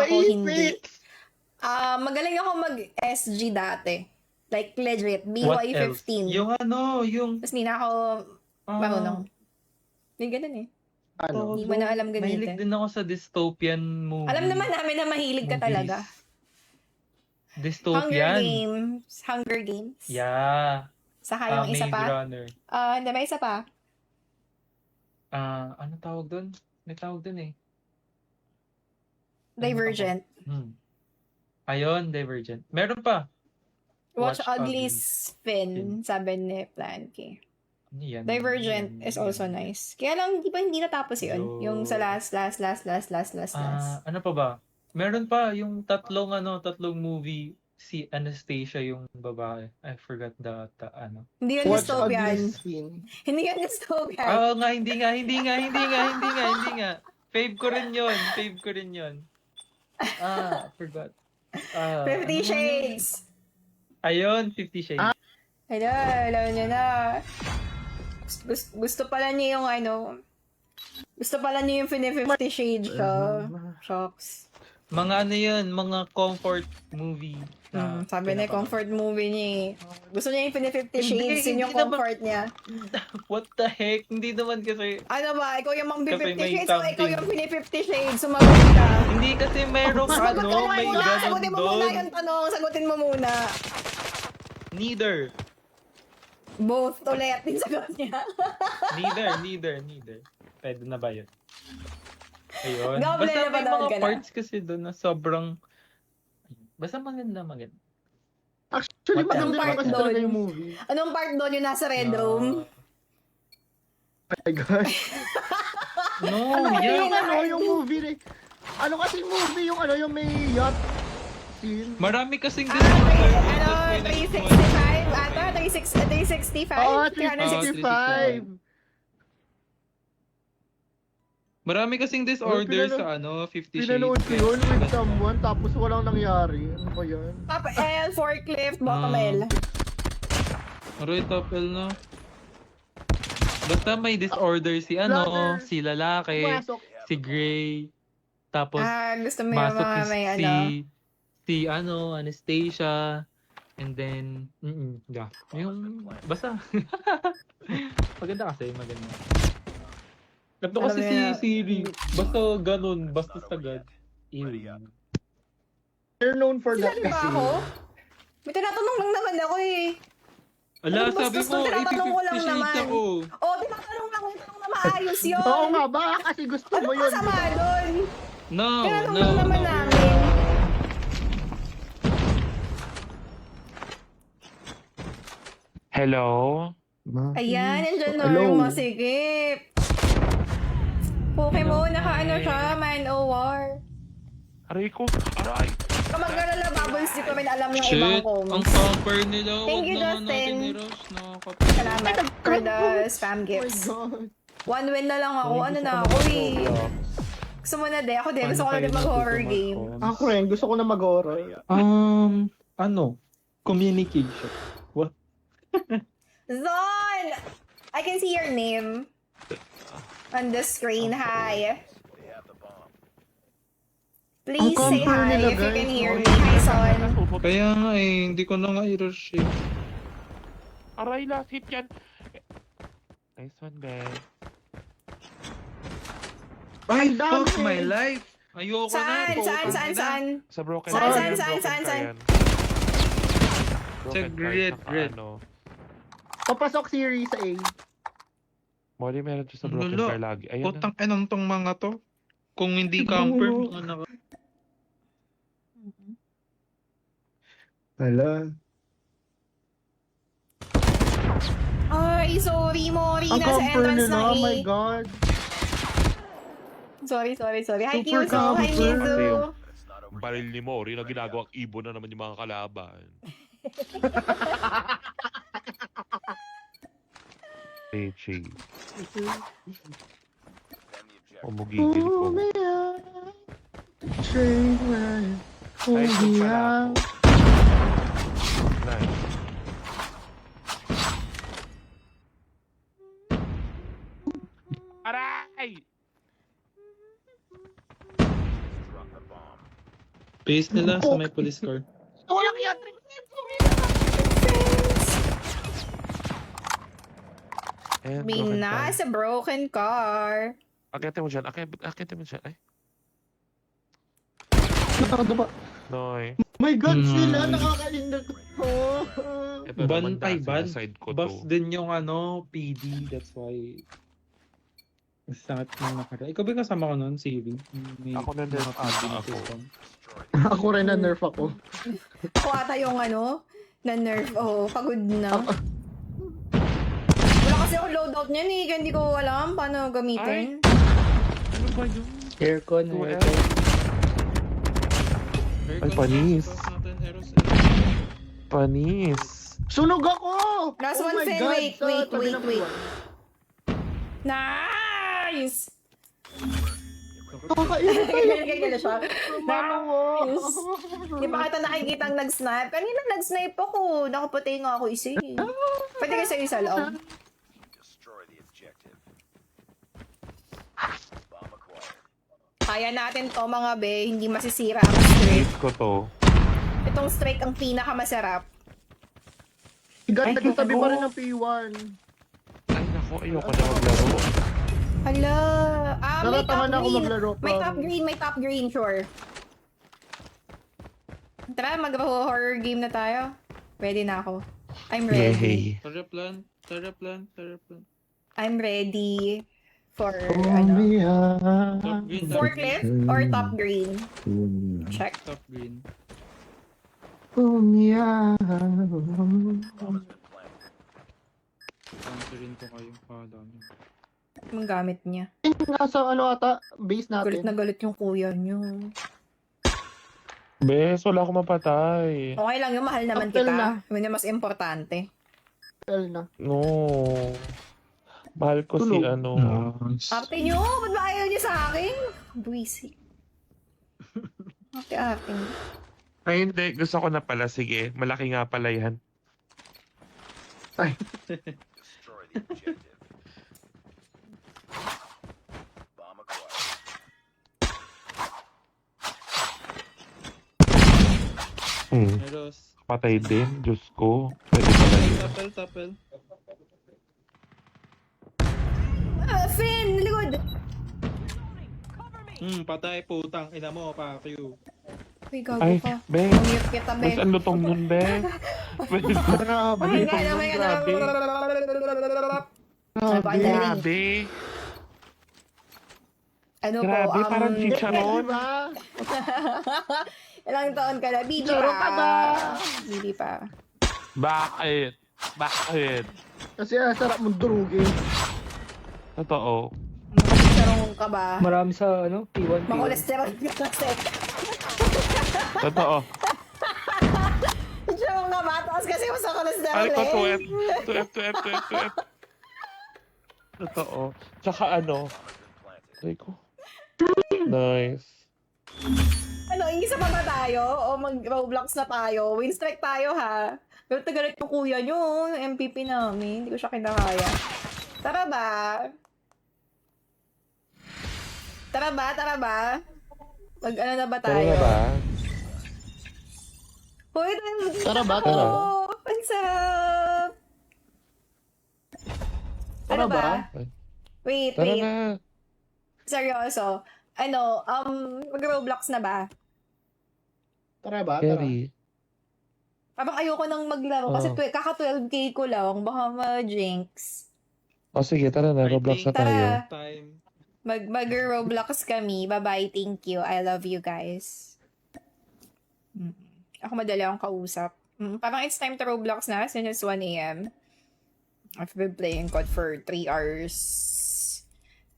ako hindi. Basics! Magaling ako mag-SG dati. Like, legit. What else? BY15. Yung ano, yung... Tapos hindi na ako marunong. May ganun eh. Ano? Hindi mo na alam Mahilig gamitin. din ako sa dystopian movie. Alam naman namin na mahilig ka movies. talaga. Dystopian? Hunger Games. Yeah. Saka yung isa Maze pa. Runner. Hindi, may isa pa. Ano tawag doon? May tawag doon eh. Divergent. Ayun, Divergent. Meron pa. Watch Watch Ugly Ugly Spin, sabi ni Plan K. Ano yan? Divergent is also nice. Kaya lang, hindi natapos yun. Yung sa last. Ano pa ba? Meron pa yung tatlong movie, si Anastasia yung babae. I forgot the ano. Hindi yun Watch dystopian. Ugly Spin. Hindi yun dystopian. Oo nga, hindi nga. Fave ko rin yun. Forgot. 50 Shades. Ayun, 50 Shades. Hello, alam nyo na. Gusto pala niya yung Gusto pala niya yung 50 Shades siya. Shocks. Mga ano yun, mga comfort movie. Sabi niya, comfort movie niya. Gusto niya yung 50 Shades, yun yung comfort niya. What the heck? Hindi naman kasi... Ano ba? Ikaw yung mang 50 Kasi may Shades o ikaw something. yung 50 Shades? Sumagot ka. Hindi kasi merong Sagot ka naman may muna. ganun Sagutin mo muna doon. yung tanong. Sagutin mo muna. Neither. Both ulit yung sagot niya. Neither. Pwede na ba yun? Ayun. Goblin Basta na ba may daw mga ka na? parts kasi doon na sobrang... Basta maganda. Actually, What maganda part naman kasi doon? talaga yung movie. Anong part doon yung nasa Red Room? Oh my God. No, Yung movie eh. Ano kasi yung movie, yung may yacht scene. Marami kasing 365? Ata? 365? Oo, 365? 365. Marami kasing disorder sa 50 Shades. Pinanood ko yun with someone, tapos walang nangyari. Ano ba yan? Top L, forklift, bottom L. Aray, top L na. Basta may disorder si si lalaki, Pumasok. si Gray. Tapos Gusto mo yung masok mga may si Anastasia. And then, yeah. Yung, basta. Maganda. Ganto kasi si Siri. Basta ganun, basta sagad. They're known for that Sinabi ba kasi. ako? May tinatanong lang naman ako eh. Ala, Ano, sabi basta mo, tinatanong ko lang 50 shades naman. ako. Tinatanong lang kung na maayos yun. Oo nga ba? Kasi gusto Ano mo yun. masama doon? No. Tinatanong lang naman namin. Hello? Ayan, nandiyan na Hello. yung masikip. Pokemon, naka siya, Man-O-War. Aray ko. Aray. Kamag-alala, bubbles, di ko rin alam yung ibang Shit, comments. ang camper nila. Thank Huwag you, naman Justin. natin ni-rush. Nakakapit. Salamat for the spam Oh my gifts. God. One win na lang ako. Ano na ako eh. Gusto mo na din. Ako din. Gusto ko na din mag-horror game. Ako rin, gusto ko na mag-horror. Communication. What? Zon! I can see your name on the screen. Hi. Please Ang say comfort hi nila, if you guys. can hear me. Hi, Son. Kaya nga hindi ko na nga i-rush eh. Aray, last hit yan. Nice one, Ben. Ay, Ang dami. fuck my life! Ayoko Saan? na. Saan? Sa broken Saan, car yan, saan, broken saan, car saan? yan. Sa Broken car, grid, saka grid. ano. Papasok si Risa A. Molly, meron siya sa broken Lolo, car lagi. Ayun na. Putang enang tong mga to. Kung hindi camper, ano ka? Hala. Ay, sorry, Mori. Ang Nasa comfort entrance nila, ng oh A. my God. Sorry. Hi, Super Kyuzo. Hi, comfort. Mizu. Kasi yung baril ni Mori na ginagawang ibon na naman yung mga kalaban. Peche. Umugigil ko. Oh, man. Train ride. Oh, Nice one pala yeah. ako. Nice. Aray! Base nila sa may police car. Walang yan. And Mina sa broken car. Akitin mo dyan. Akitin mo dyan. Ay, Nakakadaba. Noy. My God, Mm. sila nakakalindag ko. Ito Ban naman kay dati ban. na side ko Buff to. din yung PD. That's why... Sakit nang nakara. Ikaw ba yung kasama ko nun, Saving? Ako na nerf ata ako. Ako rin na nerf ako. Ako ata yung na nerf. Oh, pagod na. Wala kasi ako loadout niyan eh. Kaya hindi ko alam paano gamitin. Ano ba yun? Aircon, Two aircon. Ay, panis. Panis. Sunog ako! Last one, my Fen. God, Wait, sa wait, tabi wait, ng wait. buwan. Nice! Nakakainit tayo. Ganyan na siya. Manawa. Di ba kita nakikita ang nag-snipe? Kanina nag-snipe ako. Nakaputi nga ako isa eh. Pwede kayo sa isa loob. Kaya natin to mga be. Hindi masisira ang strike. Base ko to. Itong strike ang pinakamasarap. God, nagtabi pa rin ng P1. Ay, naku. Ayoko na maglaro. Hala. Ah, may top Natatamad na ako green. maglaro. May top green, sure. Tara, mag-horror game na tayo. Ready na ako. I'm ready. Yay. Tara plan. I'm ready for, Top green. forklift or top green? Check. Top green. Answerin ko kayo. Kala nyo. Anong gamit niya? Nasa ata, base Galit na natin. galit yung kuya niyo. Bes, wala akong mapatay. Okay lang yung mahal naman Uptel kita. na. Yun yung mas importante. L na. No. Mahal ko si Tulog. ano. Arte nyo? Ba't ba ayaw niyo sa akin? Buwisi. Arte. Ay, hindi. Gusto ko na pala. Sige. Malaki nga pala yan. Ay. Eros. Patay din. Diyos ko. Pwede pala yun. Tapel. Finn! Likod! Patay putang. Ina mo, pakyo. Uy, gago Ay, ka. Bes. Pangit kita, be. Bes, ang lutong nun, Bes. Bes, Grabe. Oh my God, oh my God. Grabe. Ano ba, ang galing? Grabe. Ano po, Grabe, parang chicharon. Diba? Ilang taon ka na? Bibi Charo ka ba? Bibi pa. Bakit? Bakit? Kasi sarap mong durugin. Totoo. Makasarong ka ba? Marami sa P1. Makolesterol ka kasi. Totoo. Sarong ka ba? Taas kasi mo sa kolesterol Ay ko, eh. 2F. Totoo. Tsaka ano. Ay ko. Nice. Ano, ingisa pa ba tayo? O mag-Roblox na tayo? Win strike tayo ha? Pero tagalit yung kuya nyo, yung MVP namin. Hindi ko siya kinakaya. Tara ba? Tara ba? Mag-ano na ba tayo? Tara na ba? Hoy, Tara ba? ako. Tara. Ang sarap. Tara Ano ba? ba? Wait. Tara na. Seryoso. Ano, mag-Roblox na ba? Tara ba? Tara. Kerry. Parang ayoko nang maglaro kasi Oh. kaka 12K ko lang. Baka ma-jinx. O sige, tara na. Roblox na tayo. Tara. Time. Mag-Roblox kami. Bye-bye. Thank you. I love you guys. Ako madali akong kausap. Parang it's time to Roblox na since it's 1 a.m. I've been playing COD for 3 hours.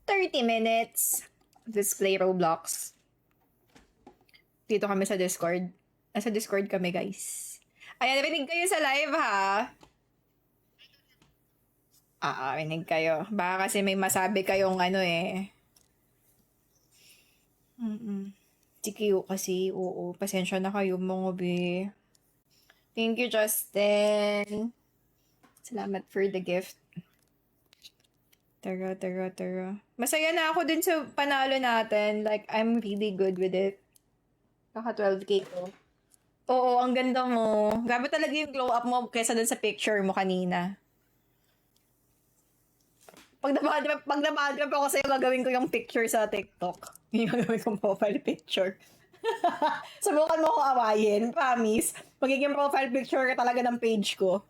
30 minutes. Let's play Roblox. Dito kami sa Discord. Nasa Discord kami, guys. Ayan, rinig kayo sa live, ha? Rinig kayo. Baka kasi may masabi kayong TQ kasi, oo. Pasensya na kayo, mga be. Thank you, Justin. Salamat for the gift. Tara. Masaya na ako dun sa panalo natin. Like, I'm really good with it. Kaka 12K ko. Oo, ang ganda mo. Grabe talaga yung glow up mo kaysa dun sa picture mo kanina. Pag nabadrap ako sa'yo, gagawin ko yung picture sa TikTok. Yung gagawin kong profile picture. Subukan mo akong awayin, promise. Magiging profile picture ka talaga ng page ko.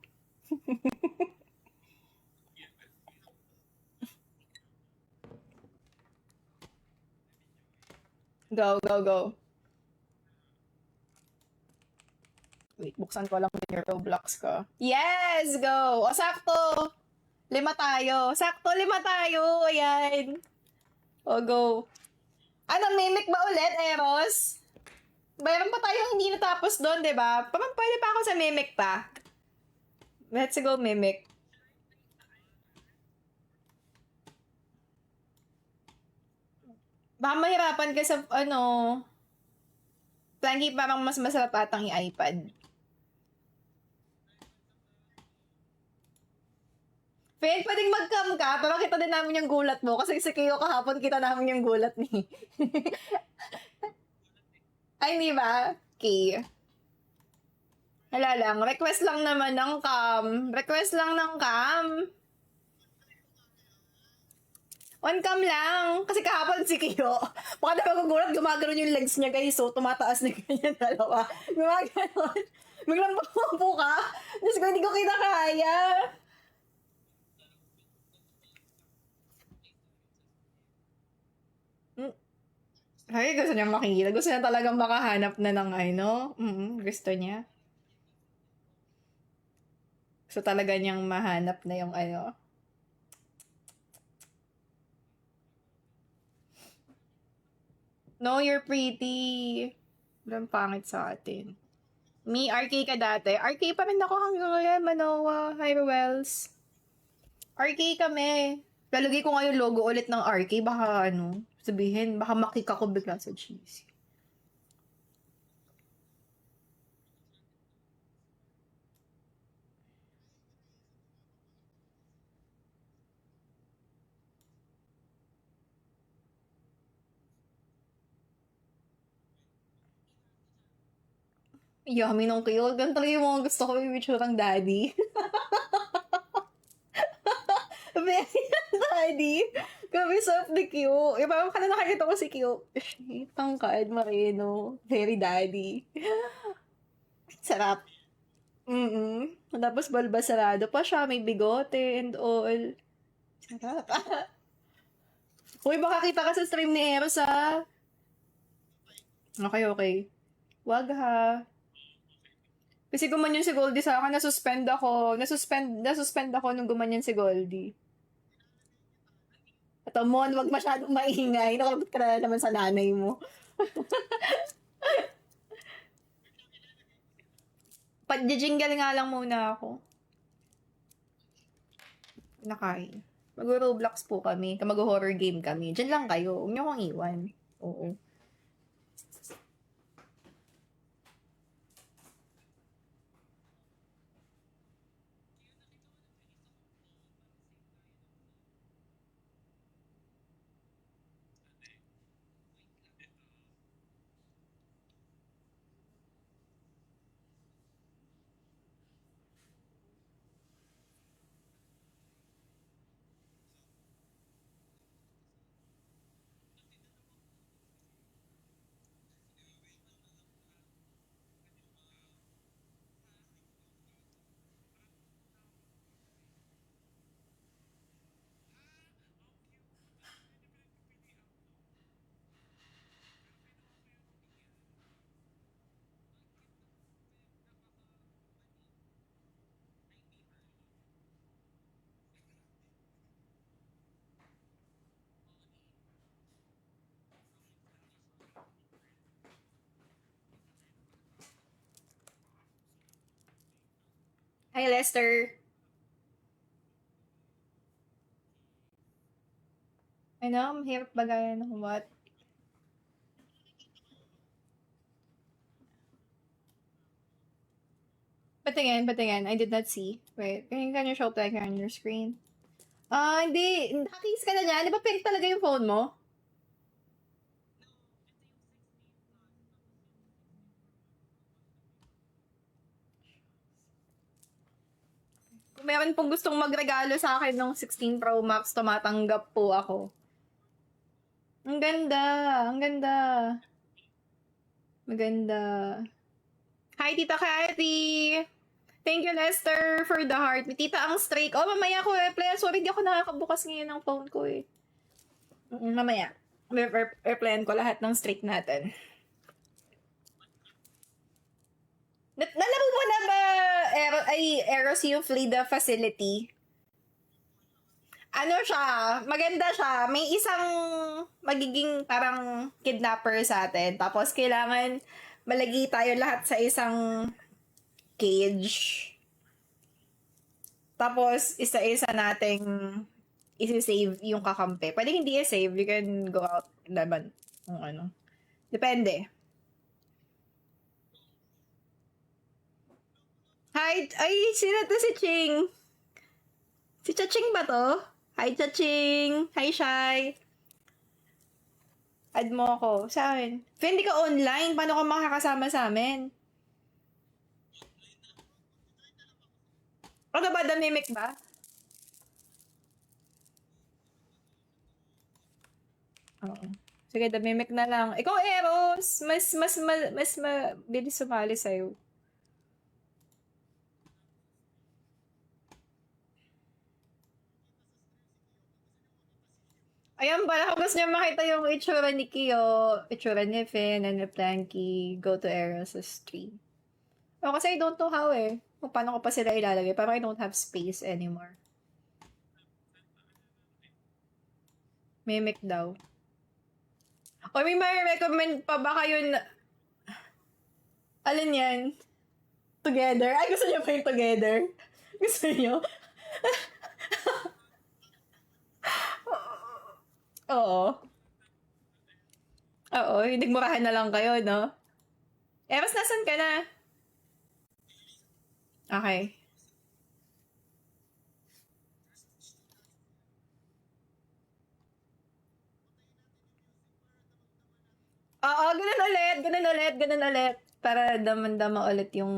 Go, go, go. Wait, buksan ko lang din yung Roblox ko. Yes! Go! O, sakto! 5 tayo. Sakto, 5 tayo. Ayan. O, go. Ano, mimic ba ulit, Eros? Mayroon pa tayong hindi natapos doon, di ba? Pwede pa ako sa mimic pa. Let's go, mimic. Baka mahirapan ka sa, Planky, parang mas masarap atang i-iPad. Friend, pwedeng mag-cam ka para kita din namin yung gulat mo. Kasi si Kyo kahapon kita namin yung gulat ni. Ay, hindi ba? Okay. Wala lang. Request lang naman ng cam. Request lang ng cam. On cam lang. Kasi kahapon si Kyo. Baka na magugulat, gumagano yung legs niya guys. So, tumataas na ganyan dalawa. Gumagano. Biglang bumampo ka. Diyos ko, hindi ko kita kaya. Ay, gusto niya makikita. Gusto niya talagang makahanap na ng gusto niya. Gusto talaga niyang mahanap na yung No, you're pretty. Walang pangit sa atin. Me, RK ka dati. RK pa rin ako hanggang ngayon, Manoa, Hyrewells. RK kami. Lalagay ko nga yung logo ulit ng RK. Baka sabihin, baka makika ko bigla sa cheesy. Yummy nung cute. Ganun talaga yung mga gusto ko yung ng daddy. Very daddy. Grabe soft ni Q. Yung parang kanina nakakita ko si Q. Tangkad, Marino. Very daddy. Sarap. Tapos balba sarado pa siya. May bigote and all. Sarap. Uy, baka kita ka sa stream ni Eros, ha? Okay, okay. Wag, ha? Kasi gumanyan si Goldie sa akin, nasuspend ako nung gumanyan si Goldie. Ito, Mon, wag masyadong maingay. Nakalabot ka na naman sa nanay mo. Pag-jingle nga lang muna ako. Nakain. Mag-Roblox po kami. Mag-horror game kami. Diyan lang kayo. Huwag niyo akong iwan. Oo. Hi, Lester. Ano? Mahirap bagayan ng what? Patingin. I did not see. Wait, can you show like on your screen? Hindi. Nakakis ka na niya. Di ba pink talaga yung phone mo? Kung meron pong gustong magregalo sa akin ng 16 Pro Max, tumatanggap po ako. Ang ganda. Ang ganda. Maganda. Hi, Tita Cathy! Thank you, Lester, for the heart. May Tita ang strike. Oh, mamaya ko reply. Sorry, di ako nakakabukas ngayon ng phone ko eh. Mamaya. Replyan ko lahat ng strike natin. Nalaro mo na ba Eros yung Flida facility? Ano siya? Maganda siya. May isang magiging parang kidnapper sa atin. Tapos kailangan malagi tayo lahat sa isang cage. Tapos isa-isa nating isi-save yung kakampi. Pwede hindi i-save. You can go out naman. Ano. Depende. Hi! Ay, sino to si Ching? Si Chaching ba to? Hi, Chaching! Hi, Shai! Add mo ako. Saan? Hindi ka online. Paano ka makakasama sa amin? Ano ba? The Mimic ba? Oo. Sige, The Mimic na lang. Ikaw, Eros! Mas mabilis sumali sa'yo. Ayan pala, kung gusto niyo makita yung itsura ni Kyo, itsura ni Finn, and ni Planky, go to Eros' stream. Oh, kasi I don't know how eh. Kung paano ko pa sila ilalagay. Parang I don't have space anymore. Mimic daw. O may recommend pa ba kayo na... Alin yan? Together? Ay, gusto niyo pa yung together? Gusto niyo? Oo. Oo, nagmurahan na lang kayo, no? Eros, nasan ka na? Okay. Oo, ganun ulit. Para daman-dama ulit yung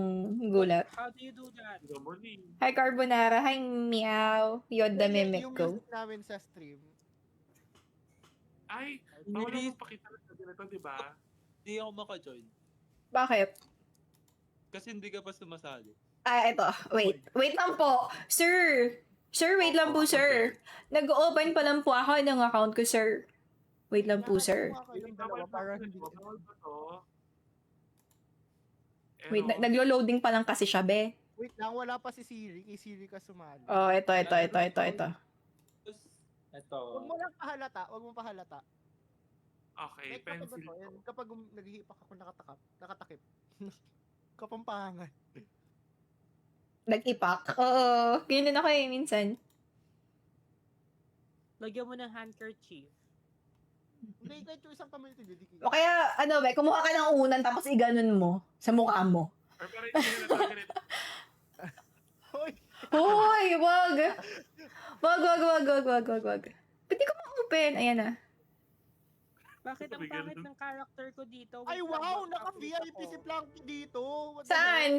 gulat. How do you do that? Good morning. Hi, Carbonara. Hi, Meow. Yoda Mimic Yung ko. music namin sa stream. Ay, bawal mo pakita ng ganito, di ba? Hindi ako maka-join. Bakit? Kasi hindi ka pa sumasali. Ah, ito. Wait lang po. Sir, wait lang po, sir. Nag-open pa lang po ako ng account ko, sir. Wait lang po, sir. Yung dalawa para hindi Bawal ba to? Wait, Eros? naglo-loading pa lang kasi siya, be. Wait lang, wala pa si Siri. Kay Siri ka sumali. Oh, ito. Tapos, ito. Huwag mo lang pahalata. Okay, Like, kapag, pencil. kapag naghihipak ako nakatakip. Kapampangan. Nag-ipak. Oo, ganyan din ako eh, minsan. Lagyan mo ng handkerchief. Hindi, kahit yung isang kamay ito, didikit. O kaya, ano be, kumuha ka ng unan tapos iganon mo sa mukha mo. Or pero hindi na lang ganito. Hoy! Hoy, wag! Wag. Pwede ko ma-open. Ayan na. Bakit ang Sabi pangit ganun. ng character ko dito? Ay, Wait lang, wow! mag-update Naka-VIP ako. si Planky dito. What the Saan?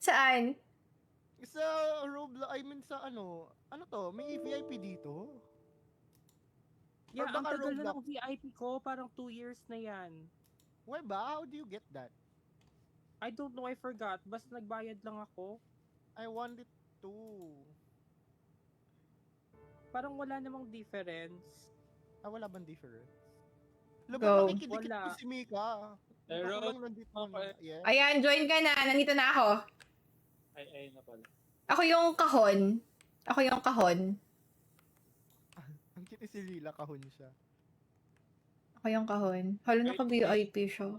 Saan? heck? Sa Roblox, I mean sa ano to? May VIP dito? Yeah, Or ang baka tagal na Roblox. ng VIP ko. Parang 2 years na yan. Why ba? How do you get that? I don't know, I forgot. Basta nagbayad lang ako. I want it too. Parang wala namang difference. Wala bang difference? Go. Laban nakikidikit Wala. ko si Mika. Pero, Ako lang nandito. Yeah. Ayan, join ka na. Nandito na ako. ay na pala. Ako yung kahon. Ang cute si Lila, kahon siya. Ako yung kahon. Hala, naka-VIP siya.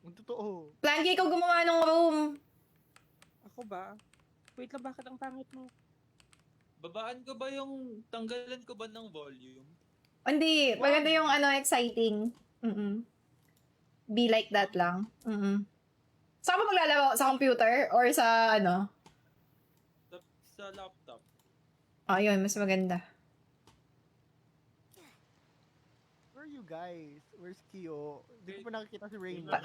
Ang totoo. Planky, ikaw gumawa ng room. Ako ba? Wait lang, bakit ang pangit mo? Babaan ko ba yung, tanggalan ko ba ng volume? Hindi, maganda yung exciting. Be like that lang. Saan ka maglalaro? Sa computer? Or sa Sa laptop. Yun, mas maganda. Where are you guys? Where's Kyo? Hindi ko pa nakikita si Rainbow.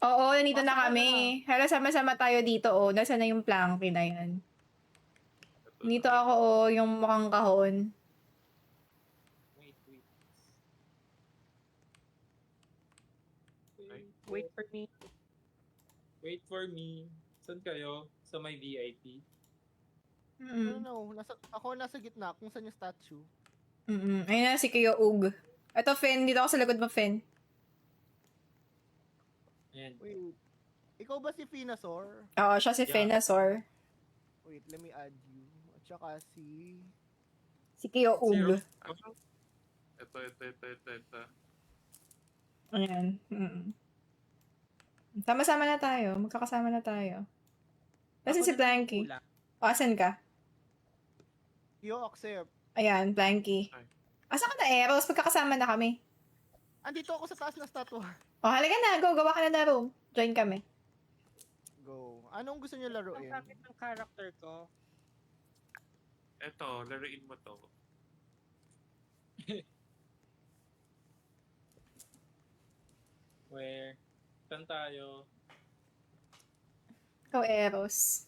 Oo, nandito na kami. Hala, sama-sama tayo dito, oh. Nasaan na yung planky na yan? Dito ako, oh, yung mukhang kahon. Wait. Wait for me. Wait for me. Saan kayo? Sa may VIP? Mm. Ako nasa gitna kung saan yung statue. Ayun na, si Kuya Ug. Ito, Fen. Dito ako sa likod mo, Fen. Ayan. Wait. Ikaw ba si Finasaur? Oo, siya si Yeah. Venusaur. Wait, let me add you. At saka si... Si Kuya Zero. Ug. Ito. Ayan. Sama-sama na tayo. Magkakasama na tayo. Kasi Ako si na lang Blanky. hula. O, asan ka? Yo, accept. Ayan, Blanky. Ay. Asa ka na, Eros? Magkakasama na kami. Andito ako sa taas ng statue. O, halika na. Go, gawa ka na na room. Join kami. Go. Anong gusto niyo Ang laruin? sakit ng character ko. Ito, laruin mo to. Where? Saan tayo? Ikaw, Eros.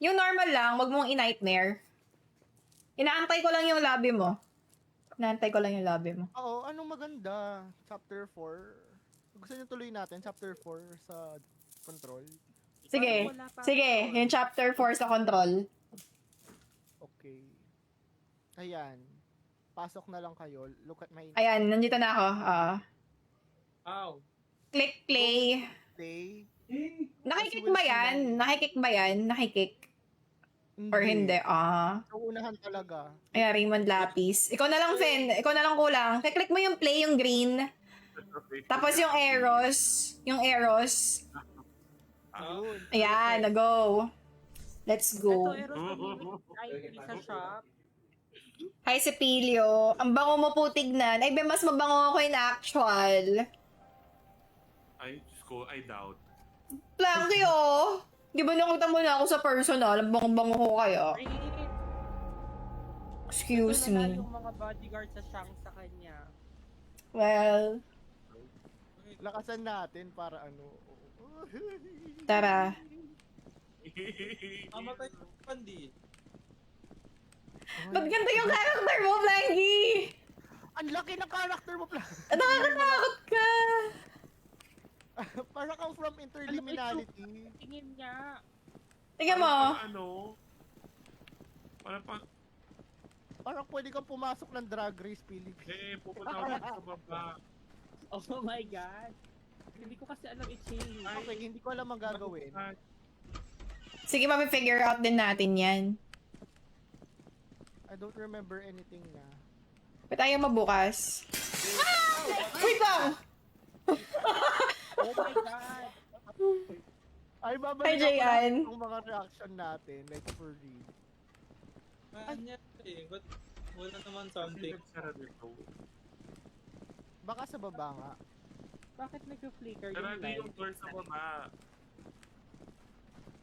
Yung normal lang, wag mong i-nightmare. Inaantay ko lang yung lobby mo. Inaantay ko lang yung lobby mo. Oo, anong maganda? Chapter 4. Gusto niyo tuloy natin chapter 4 sa control? Sige. Parang wala pa Sige, ako. yung chapter 4 sa control. Okay. Ayan. Pasok na lang kayo. Look at my Ayan, nandito na ako. Ow! Click play. play. Nakikik ba yan? Nakikik ba yan? Nakikik? Or hindi? Sa unahan talaga. Ayan, Raymond Lapis. Ikaw na lang, Fen. Ikaw na lang kulang. Click mo yung play, yung green. Tapos yung arrows. Yung arrows. Ayun. Ayan, na-go. Let's Ito, go. Eros, namimit ID sa shop. Hi, Sepilio. Ang bango mo po tignan. Ay, be, mas mabango ako in actual. Ay, Diyos ko, I doubt. Blanky, oh. Di ba nakita mo na ako sa personal? Ang bango-bango ko kaya. Rin. Excuse Ito na me. yung mga bodyguard sa Shang sa kanya. Well, Lakasan natin para ano. tara. Amatay ko pandi. Ba't ganito yung character mo, Blanky? Ang laki ng character mo, Plan. Nakakatakot ka. Para kang from interliminality. Tingin niya. Tingnan mo. Ano? Para pa... Parang pwede kang pumasok ng Drag Race Philippines. pupunta ako sa baba. Oh my God. Hindi ko kasi alam i-change. Okay, hindi ko alam ang gagawin. Sige, mapifigure out din natin yan. I don't remember anything na. Ba't ayaw mabukas? Wait lang! Oh my God. Ay, Hi, babalik Jayan. ako ng mga reaction natin. Like, for real. Kanya eh. Ba't wala naman something? Sara dito. Baka sa baba nga. Bakit nag-flicker yung Sarado yung light? door sa baba.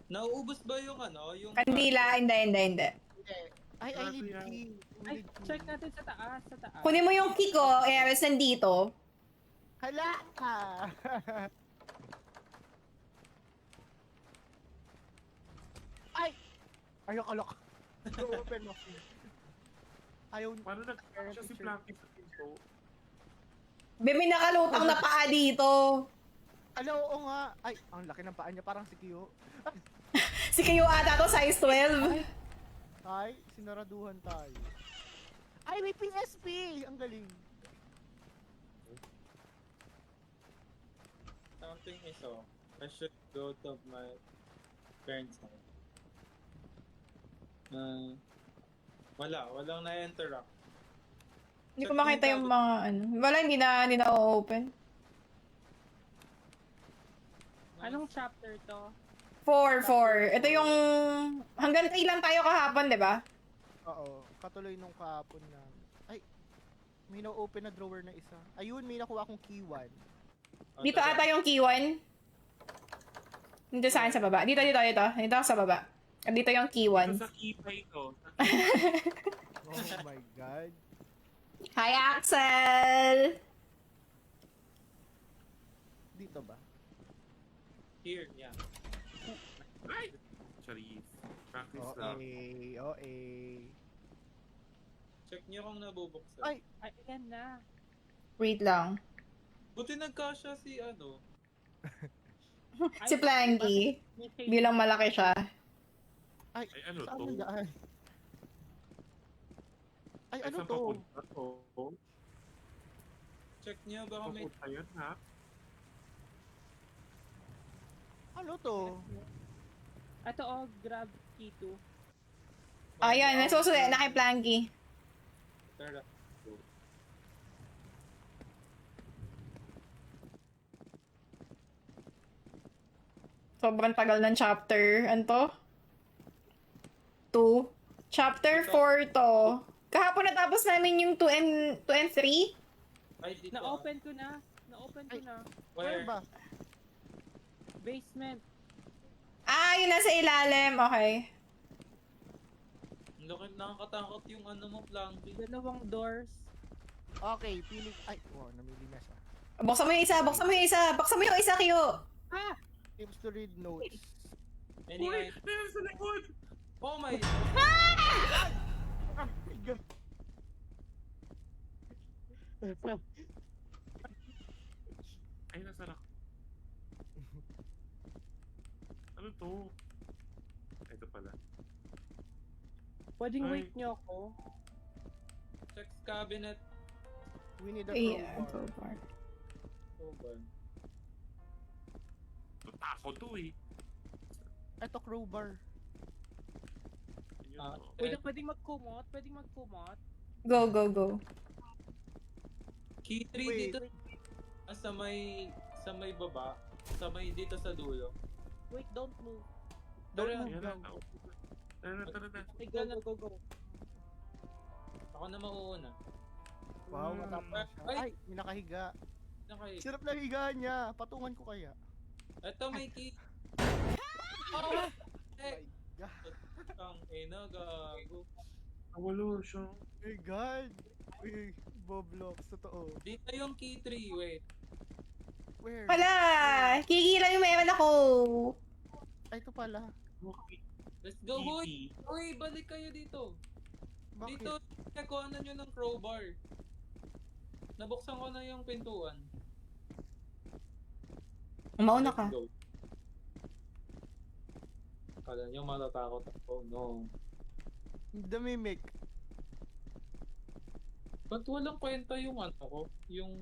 Nauubos ba yung ano? Yung Kandila, hindi. Hindi. Ay, I Sarado need yan. key. Ay, check natin sa taas, sa taas. Kunin mo yung key ko, Eres, nandito. Hala ka! Ay! Ayok, alok. Open mo. Ayaw. Paano nag-siya si Planky sa pinto? Bebe, nakalutang na paa dito. Alo, oo nga. Ay, ang laki ng paa niya. Parang si Kyo. Si kayo ata to, size 12. Ay, sinaraduhan tayo. Ay, may PSP! Ang galing. something is off. I should go to my parents' house. Walang na-interact. Hindi ko makita yung mga ano. Wala, hindi na open. Anong chapter to? 4. Ito yung... Hanggang 3 lang tayo kahapon, di ba? Oo, katuloy nung kahapon na. Ay, may na-open na drawer na isa. Ayun, may nakuha akong key 1. Dito ata yung key 1. Dito saan sa baba? Dito. Dito sa baba. Dito yung key 1. Sa kipa ito. Oh my God. Hi, Axel! Dito ba? Here, yeah. Charis. Practice lang. OA. Check niyo kung nabubuksan. Ay! Ay, ayan na. Wait lang. Buti nagkasya si ano. Ay, Si Planky. may shade. Bilang malaki siya. Ay, ano Saan to? na daan? Ay, ano saan to? papunta to? Check niyo baka may... Papunta yun, ha? Ano to? Ito grab key 2. Ayan, nasusunod na kay Planky. Tara. Sobrang tagal ng chapter. Ano to? 2. Chapter 4 to. Kahapon natapos namin yung 2 and 3. Ay, dito. Na-open ko na. Na-open ko Ay. na. Where Where? ba? Basement. Ah, yun nasa ilalim. Okay. Laki, nakakatakot yung ano mo, Planky. Dalawang doors. Okay, pili. Ay, wow, namili na siya. Buksan mo yung isa, buksan mo yung isa. Buksan mo yung isa, Kyo. Ah! Tips to read notes. Anyway. Meron sa likod! Oh my... Ah, my God. Ay, nasa rak. Ano to? Ito pala. Pwedeng Ay. wait niyo ako. Check cabinet. We need a Yeah, crowbar. Oh, ba? Tako to eh. Ito crowbar. Yun, Ah, oh. Pwedeng magkumot. Pwedeng magkumot. Go, go, go. Key 3 Wait. dito. Ah, sa may baba. Sa may dito sa dulo. Wait, don't move. Don't Tara, move. Ayan na, Yan. naupo na. Tara na. Okay, go. Ako na mauuna. Wow, matapang siya. Ay! Ay, may nakahiga. Okay. Sirap na higa niya. Patungan ko kaya. Ito may key. Oh! Oh Eh! my God. Ang ina, gago. Nawalo siya. Oh my God. Uy, Boblox. Totoo. Dito yung key 3, wait. Where? Hala! Kikila yung meron ako. Ay, ito pala. Okay. Let's go, hoy! Easy. Hoy, balik kayo dito. Bakit? Dito, nakuha na nyo ng crowbar. Nabuksan ko na yung pintuan. Umauna ka. Let's go. Kala nyo matatakot ako. No. The Mimic. Ba't walang kwenta yung ano ko? Yung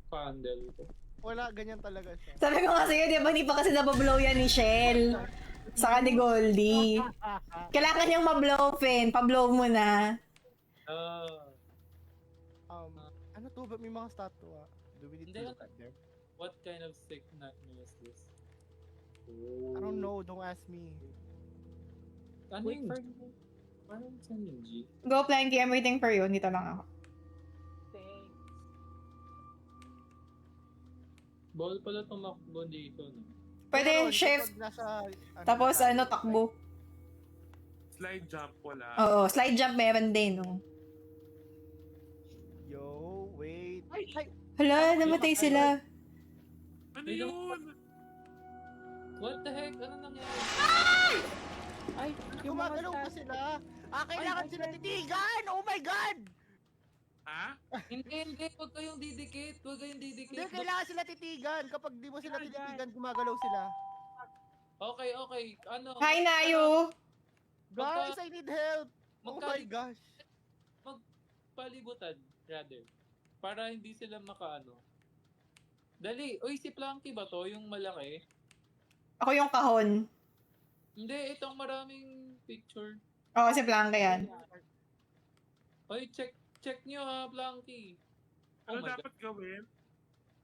candle ko? Wala, ganyan talaga siya. Sabi ko kasi yun, di ba hindi pa kasi nabablow yan ni Shell. Saka ni Goldie. Kailangan niyang mablow, Fen. Pablow mo na. Ano to? Ba't may mga statua? Do we need Hindi to lang. look at them? What kind of sick nightmare is this? I don't know. Don't ask me. Ano Wait yung for G? me. Parang saan yung G? Go, Planky. I'm waiting for you. Dito lang ako. Thanks. Bawal pala tumakbo dito, no? Pwede Meron, shift. kapag nasa, Tapos nasa- ano, takbo. Slide jump wala. Oo, slide jump meron din, no? Yo, wait. Ay, Hala, namatay sila. Ano May yun? What the heck? Ano nangyari? Ay, yung mga gumagalaw pa stats. sila. Kailangan Ay, sila ay, titigan! Oh my God! Ha? Hindi. Huwag kayong didikit. Huwag kayong didikit. Hindi, kailangan sila titigan. Kapag di mo sila Titigan. tititigan, gumagalaw sila. Okay. Ano? Hi, Nayo! Guys, I need help! Oh my Magkali- gosh. Palibutan, rather. Para hindi sila makaano. Dali. Uy, si Planky ba to? Yung malaki? Ako yung kahon. Hindi, itong maraming picture. Oo, si Planky yan. Uy, check nyo ha, Planky. Oh Ano my dapat gawin?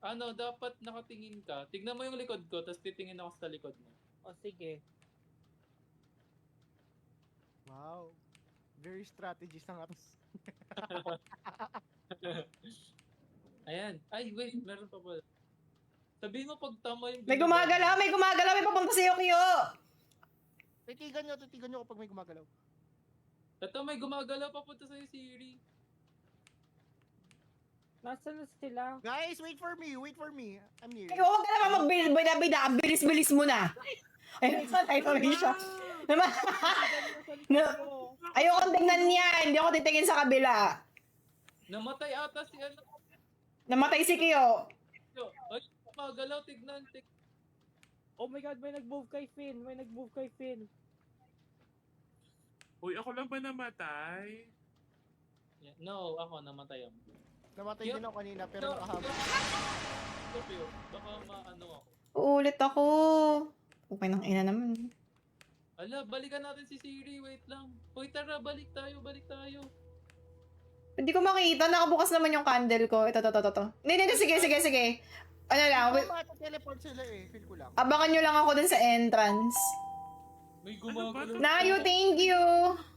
Ano, dapat nakatingin ka. Tignan mo yung likod ko, tapos titingin ako sa likod mo. O, sige. Wow. Very strategist ang atos. Ayan. Ay, wait. Meron pa pala. Sabihin mo pag tama yung... May gumagalaw, may papunta sa'yo, Kyo! Titigan nyo kapag may gumagalaw. Ito, may gumagalaw papunta sa'yo, Siri. Nasaan na sila? Guys, wait for me. I'm near. Kyo, huwag ka naman magbilis-bilis mo na. Ayun, saan tayo tuloy siya? Ayoko tingnan yan. Hindi ako titingin sa kabila. Namatay ata si ano. Namatay si Kyo. Ay, magalaw, tignan. Oh my god, may nag-move kay Finn. May nag-move kay Finn. Uy, ako lang ba namatay? No, ako namatay ako. Namatay Yup. din ako kanina pero Yo, nakahabol. Scorpio, baka maano ako. Uulit ako. Okay nang ina naman. Ala, balikan natin si Siri, wait lang. Hoy, tara, balik tayo. Hindi ko makita. Nakabukas naman yung candle ko. Ito. Hindi. Sige. Ano lang. Teleport sila eh, feel ko lang. Abangan nyo lang ako dun sa entrance. May Ano ba? gumagalaw. Nayo, thank you.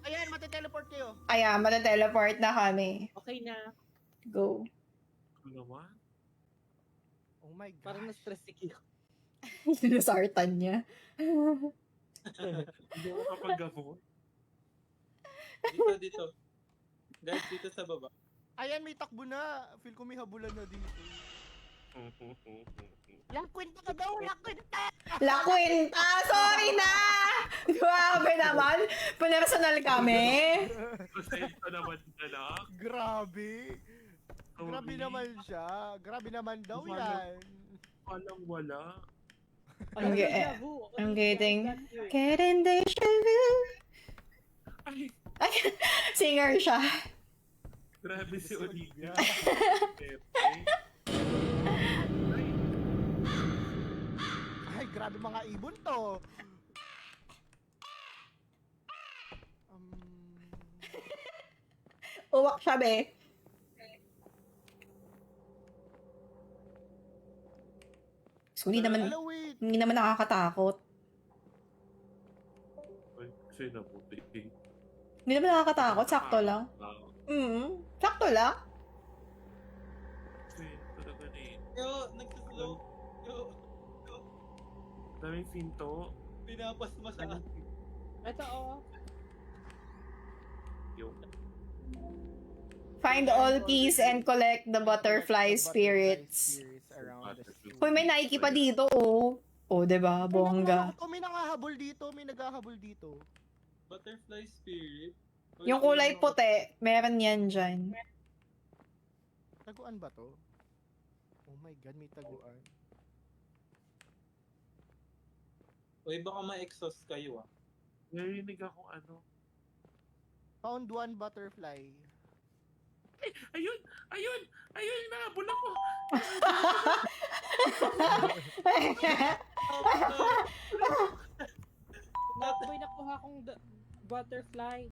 Ayan, matiteleport kayo. Ayan, mata-teleport na kami. Okay na. Go. Ano naman? Oh my god. Parang na-stress si Kyo. Sinasartan niya. Hindi ako kapag-gabo. Dito. Guys, dito sa baba. Ayan, may takbo na. Feel ko may habulan na dito. Lakwenta ka daw, lakwenta! La Quinta! Sorry na! Grabe naman. Personal kami. Pasensya naman na lang. Grabe. Grabe Sorry. naman siya. Grabe naman daw Wala. yan. Walang wala. I'm getting... Getting deja vu. Ay, Ay, singer siya. grabe si Oh my Olivia. God. Pepe. Ay, grabe mga ibon to. Uwak siya, be. So, Hello, wait. hindi naman nakakatakot. Ay, kasi nabuti eh. Hindi naman nakakatakot. Sakto lang. Sakto lang. Kasi talaga eh. Yo, nagsaslow. Yo, Daming pinto. pinapasma sa akin. Ito, oh. Yung Find all keys and collect the butterfly spirits. Around the street. Uy, may Nike pa dito, oh. Oh, diba? Bongga. May nangahabol dito, may naghahabol dito. Butterfly spirit. Yung kulay puti, meron yan dyan. Taguan ba to? Oh my god, may taguan. Uy, baka ma-exhaust kayo ah. narinig ako ano. Found one butterfly. Ayun! Ayun! Ayun! Nahabol ako! May nakuha kong butterfly.